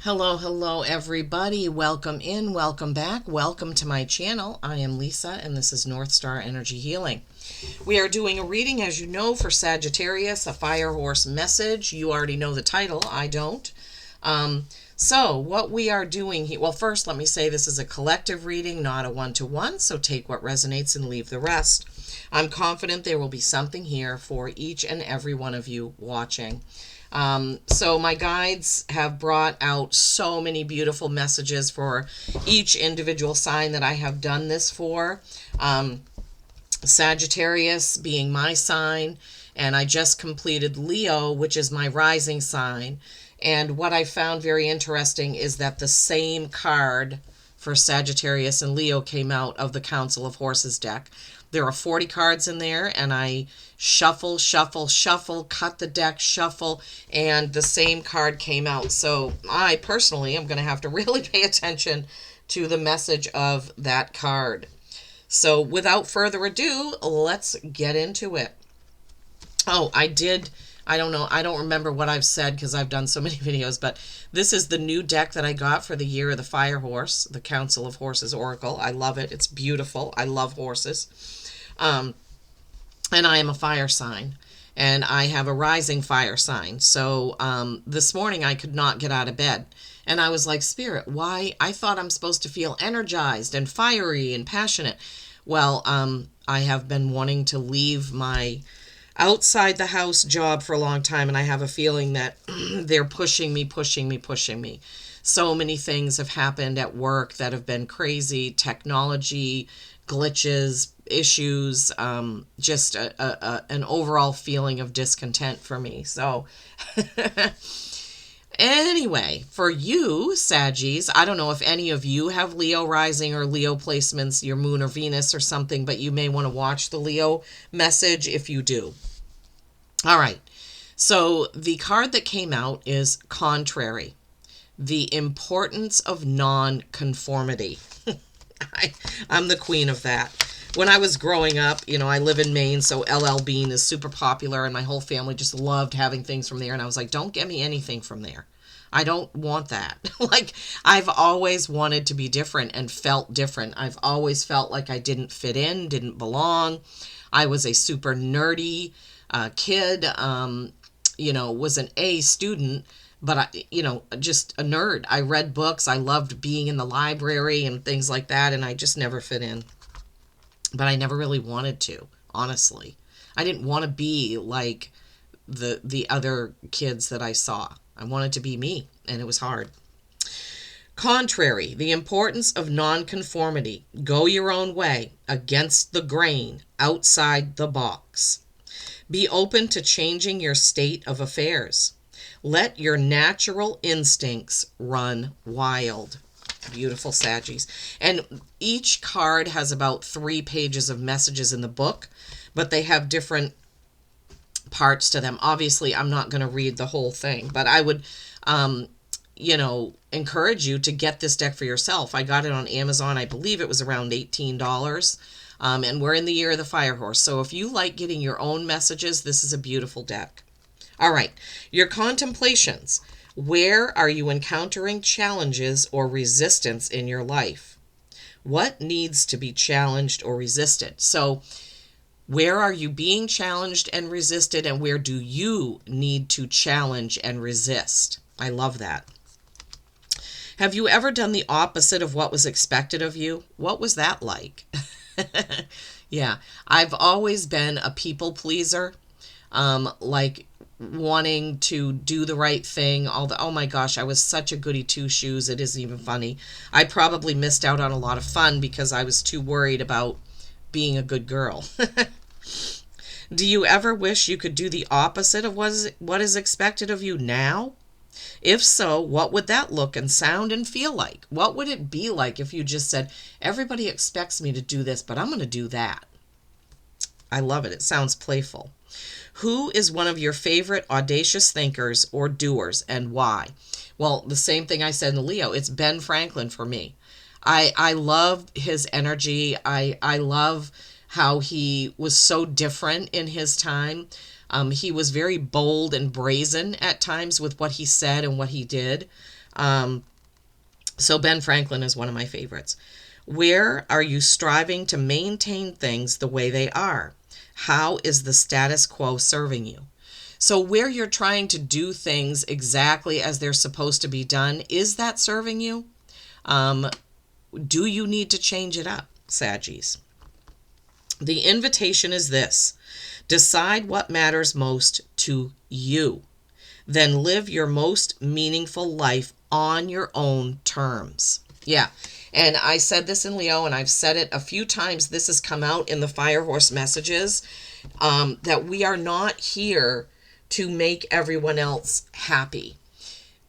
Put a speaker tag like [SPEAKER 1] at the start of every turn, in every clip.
[SPEAKER 1] Hello, everybody. Welcome in, welcome back, welcome to my channel. I am Lisa, and this is North Star Energy Healing. We are doing a reading, as you know, for Sagittarius, a fire horse message. You already know the title, I don't. So what we are doing here, well, first let me say this is a collective reading, not a one-to-one, so take what resonates and leave the rest. I'm confident there will be something here for each and every one of you watching. So my guides have brought out so many beautiful messages for each individual sign that I have done this for. Sagittarius being my sign, and I just completed Leo, which is my rising sign. And what I found very interesting is that the same card for Sagittarius and Leo came out of the Council of Horses deck. There are 40 cards in there, and I shuffle, cut the deck, shuffle, and the same card came out. So I personally am going to have to really pay attention to the message of that card. So without further ado, let's get into it. Oh, I don't know, I don't remember what I've said because I've done so many videos, but this is the new deck that I got for the Year of the Fire Horse, the Council of Horses Oracle. I love it. It's beautiful. I love horses. And I am a fire sign, and I have a rising fire sign. So this morning I could not get out of bed, and I was like, Spirit, why? I thought I'm supposed to feel energized and fiery and passionate. Well, I have been wanting to leave my outside the house job for a long time, and I have a feeling that they're pushing me. So many things have happened at work that have been crazy, technology, glitches, issues, just an overall feeling of discontent for me. So anyway, for you, Saggies, I don't know if any of you have Leo rising or Leo placements, your moon or Venus or something, but you may want to watch the Leo message if you do. All right. So the card that came out is Contrary, the importance of non-conformity. I'm the queen of that. When I was growing up, I live in Maine, so LL Bean is super popular, and my whole family just loved having things from there. And I was like, don't get me anything from there. I don't want that. Like, I've always wanted to be different and felt different. I've always felt like I didn't fit in, didn't belong. I was a super nerdy kid, was an A student, but just a nerd. I read books. I loved being in the library and things like that, and I just never fit in. But I never really wanted to, honestly. I didn't want to be like the other kids that I saw. I wanted to be me, and it was hard. Contrary, the importance of nonconformity. Go your own way, against the grain, outside the box. Be open to changing your state of affairs. Let your natural instincts run wild. Beautiful, Saggies. And each card has about 3 pages of messages in the book, but they have different parts to them. Obviously, I'm not going to read the whole thing, but I would, encourage you to get this deck for yourself. I got it on Amazon. I believe it was around $18. And we're in the Year of the Fire Horse. So if you like getting your own messages, this is a beautiful deck. All right, your contemplations. Where are you encountering challenges or resistance in your life? What needs to be challenged or resisted? So where are you being challenged and resisted, and where do you need to challenge and resist? I love that. Have you ever done the opposite of what was expected of you? What was that like? Yeah, I've always been a people pleaser, like wanting to do the right thing. Oh my gosh, I was such a goody two-shoes. It isn't even funny. I probably missed out on a lot of fun because I was too worried about being a good girl. Do you ever wish you could do the opposite of what is expected of you now? If so, what would that look and sound and feel like? What would it be like if you just said, everybody expects me to do this, but I'm going to do that? I love it. It sounds playful. Who is one of your favorite audacious thinkers or doers, and why? Well, the same thing I said in Leo. It's Ben Franklin for me. I love his energy. I love how he was so different in his time. He was very bold and brazen at times with what he said and what he did. So Ben Franklin is one of my favorites. Where are you striving to maintain things the way they are? How is the status quo serving you? So where you're trying to do things exactly as they're supposed to be done, is that serving you? Do you need to change it up, Saggies? The invitation is this: decide what matters most to you. Then live your most meaningful life on your own terms. Yeah. And I said this in Leo, and I've said it a few times. This has come out in the Fire Horse messages, that we are not here to make everyone else happy.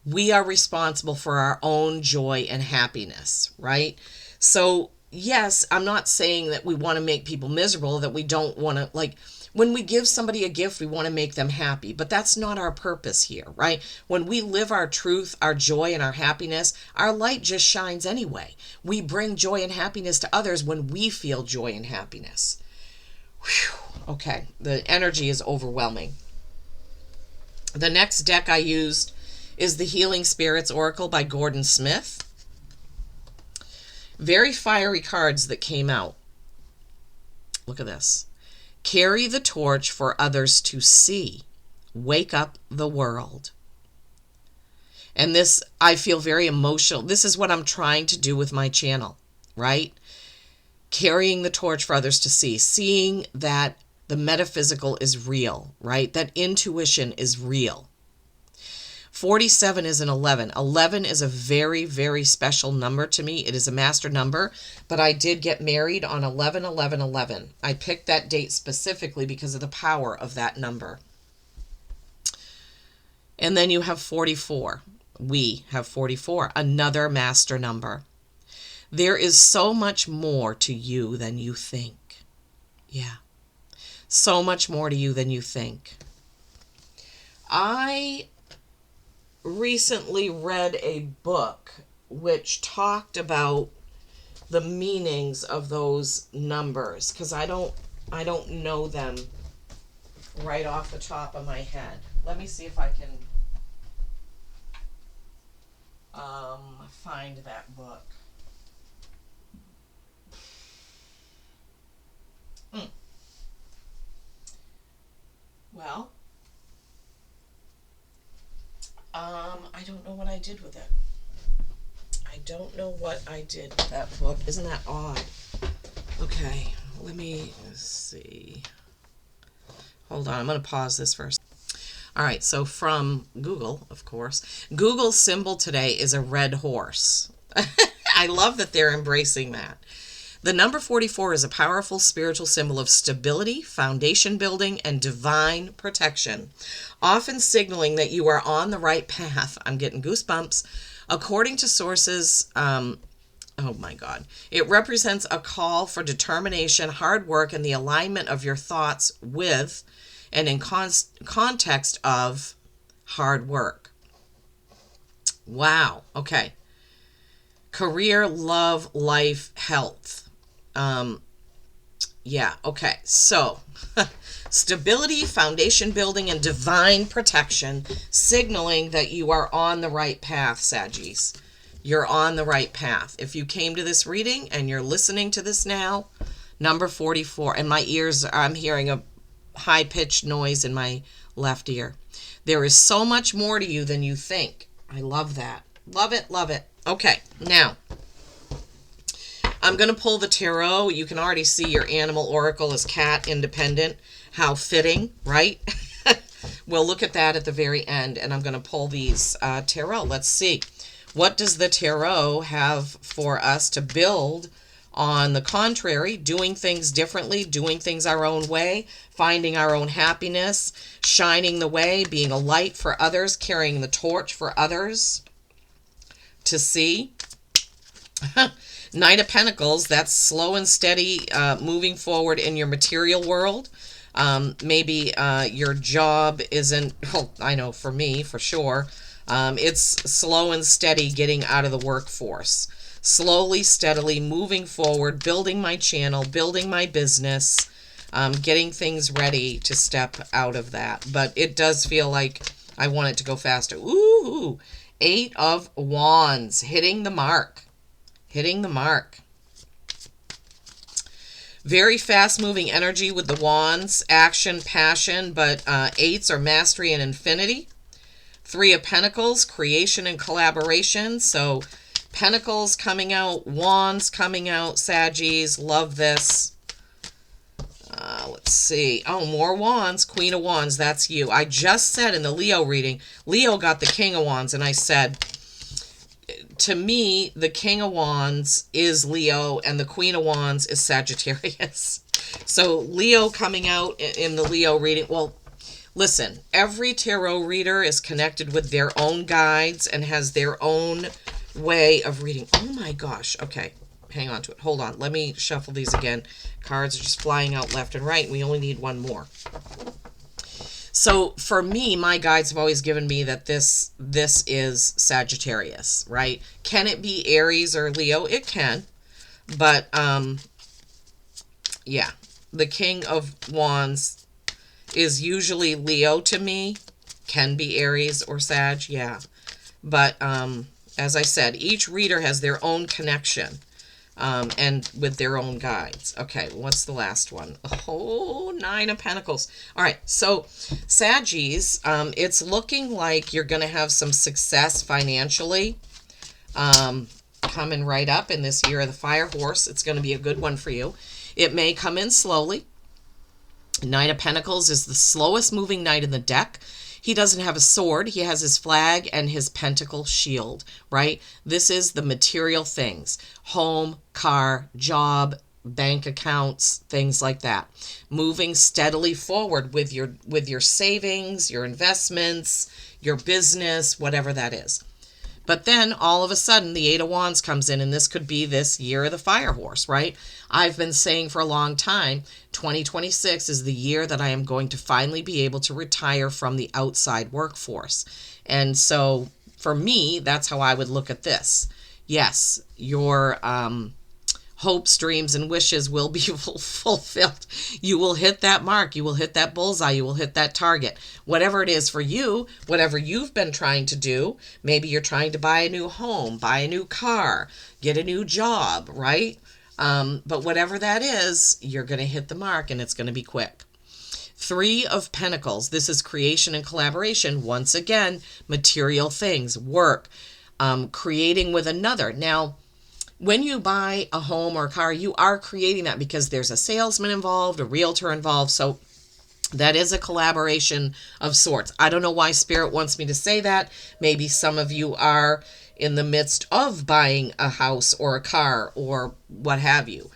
[SPEAKER 1] We are responsible for our own joy and happiness, right? So, yes, I'm not saying that we want to make people miserable, that we don't want to, like, when we give somebody a gift, we want to make them happy, but that's not our purpose here, right? When we live our truth, our joy, and our happiness, our light just shines anyway. We bring joy and happiness to others when we feel joy and happiness. Whew. Okay, the energy is overwhelming. The next deck I used is the Healing Spirits Oracle by Gordon Smith. Very fiery cards that came out. Look at this. Carry the torch for others to see. Wake up the world. And this, I feel very emotional. This is what I'm trying to do with my channel, right? Carrying the torch for others to see. Seeing that the metaphysical is real, right? That intuition is real. 47 is an 11. 11 is a very, very special number to me. It is a master number, but I did get married on 11/11/11. I picked that date specifically because of the power of that number. And then you have 44. We have 44, another master number. There is so much more to you than you think. Yeah. So much more to you than you think. I recently read a book which talked about the meanings of those numbers, because I don't know them right off the top of my head. Let me see if I can find that book. Well, I don't know what I did with it. I don't know what I did with that book. Isn't that odd? Okay, let me see. Hold on, I'm going to pause this first. All right, so from Google, of course. Google's symbol today is a red horse. I love that they're embracing that. The number 44 is a powerful spiritual symbol of stability, foundation building, and divine protection, often signaling that you are on the right path. I'm getting goosebumps. According to sources, oh my God, it represents a call for determination, hard work, and the alignment of your thoughts with and in context of hard work. Wow. Okay. Career, love, life, health. Yeah, okay. So, stability, foundation building, and divine protection, signaling that you are on the right path, Saggies. You're on the right path. If you came to this reading and you're listening to this now, number 44, and my ears, I'm hearing a high-pitched noise in my left ear. There is so much more to you than you think. I love that. Love it, love it. Okay, now, I'm going to pull the tarot. You can already see your animal oracle is cat independent. How fitting, right? We'll look at that at the very end, and I'm going to pull these tarot. Let's see. What does the tarot have for us to build on the contrary? Doing things differently, doing things our own way, finding our own happiness, shining the way, being a light for others, carrying the torch for others to see. Knight of Pentacles, that's slow and steady, moving forward in your material world. Maybe your job isn't, well, I know for me, for sure, it's slow and steady getting out of the workforce. Slowly, steadily moving forward, building my channel, building my business, Getting things ready to step out of that. But it does feel like I want it to go faster. Ooh, 8 of Wands, hitting the mark. Hitting the mark. Very fast-moving energy with the Wands, action, passion, but 8s are mastery and infinity. 3 of Pentacles, creation and collaboration. So Pentacles coming out, Wands coming out, Saggies, love this. Let's see. Oh, more Wands, Queen of Wands, that's you. I just said in the Leo reading, Leo got the King of Wands, and I said, to me, the King of Wands is Leo, and the Queen of Wands is Sagittarius. So Leo coming out in the Leo reading, well, listen, every tarot reader is connected with their own guides and has their own way of reading. Oh my gosh. Okay. Hang on to it. Hold on. Let me shuffle these again. Cards are just flying out left and right. We only need one more. So for me, my guides have always given me that this is Sagittarius, right? Can it be Aries or Leo? It can. But yeah, the King of Wands is usually Leo to me. Can be Aries or Sag, yeah. But as I said, each reader has their own connection and with their own guides. Okay, what's the last one? Oh, 9 of Pentacles. All right, so Saggies, it's looking like you're going to have some success financially coming right up in this year of the Fire Horse. It's going to be a good one for you. It may come in slowly. 9 of Pentacles is the slowest moving knight in the deck. He doesn't have a sword. He has his flag and his pentacle shield, right? This is the material things. Home, car, job, bank accounts, things like that. Moving steadily forward with your savings, your investments, your business, whatever that is. But then all of a sudden the 8 of Wands comes in, and this could be this year of the Fire Horse, right? I've been saying for a long time, 2026 is the year that I am going to finally be able to retire from the outside workforce. And so for me, that's how I would look at this. Yes, your hopes, dreams, and wishes will be fulfilled. You will hit that mark. You will hit that bullseye. You will hit that target. Whatever it is for you, whatever you've been trying to do, maybe you're trying to buy a new home, buy a new car, get a new job, right? But whatever that is, you're going to hit the mark, and it's going to be quick. 3 of Pentacles. This is creation and collaboration. Once again, material things, work, creating with another. Now, when you buy a home or a car, you are creating that because there's a salesman involved, a realtor involved. So that is a collaboration of sorts. I don't know why Spirit wants me to say that. Maybe some of you are in the midst of buying a house or a car or what have you.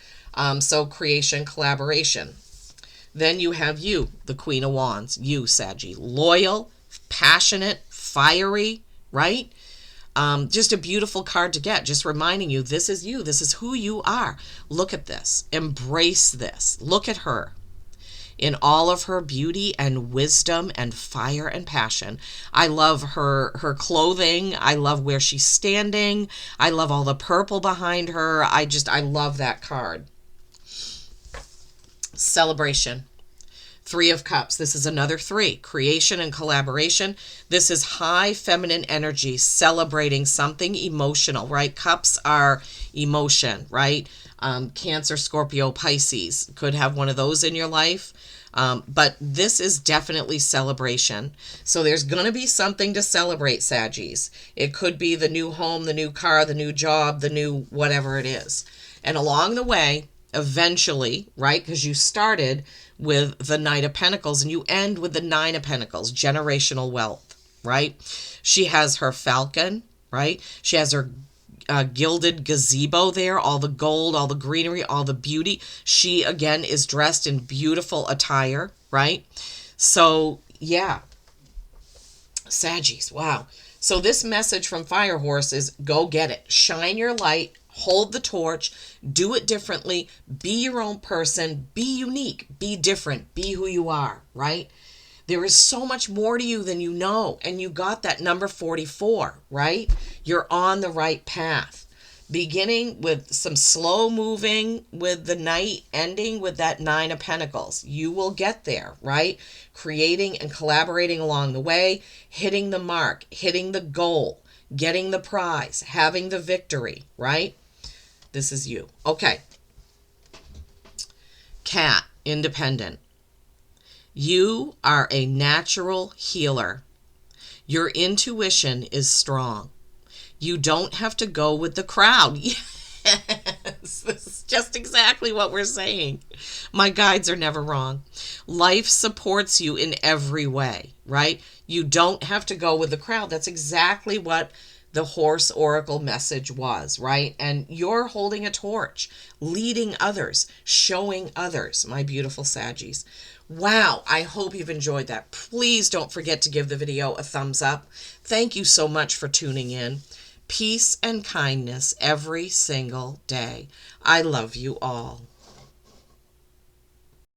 [SPEAKER 1] So creation, collaboration. Then you have you, the Queen of Wands, you, Saggy. Loyal, passionate, fiery, right? Just a beautiful card to get, just reminding you, this is you. This is who you are. Look at this. Embrace this. Look at her in all of her beauty and wisdom and fire and passion. I love her clothing. I love where she's standing. I love all the purple behind her. I love that card. Celebration. 3 of Cups. This is another 3. Creation and collaboration. This is high feminine energy, celebrating something emotional, right? Cups are emotion, right? Cancer, Scorpio, Pisces. Could have one of those in your life. But this is definitely celebration. So there's going to be something to celebrate, Saggies. It could be the new home, the new car, the new job, the new whatever it is. And along the way, eventually, right, because you started with the Knight of Pentacles and you end with the 9 of Pentacles, generational wealth, right? She has her falcon, right? She has her gilded gazebo there, all the gold, all the greenery, all the beauty. She, again, is dressed in beautiful attire, right? So, yeah. Saggies, wow. So this message from Fire Horse is go get it. Shine your light. Hold the torch, do it differently, be your own person, be unique, be different, be who you are, right? There is so much more to you than you know, and you got that number 44, right? You're on the right path. beginning with some slow moving with the Knight, ending with that Nine of Pentacles. You will get there, right? Creating and collaborating along the way, hitting the mark, hitting the goal, getting the prize, having the victory, right? This is you. Okay. Cat, independent. You are a natural healer. Your intuition is strong. You don't have to go with the crowd. Yes, this is just exactly what we're saying. My guides are never wrong. Life supports you in every way, right? You don't have to go with the crowd. That's exactly what the horse oracle message was, right? And you're holding a torch, leading others, showing others, my beautiful Saggies. Wow, I hope you've enjoyed that. Please don't forget to give the video a thumbs up. Thank you so much for tuning in. Peace and kindness every single day. I love you all.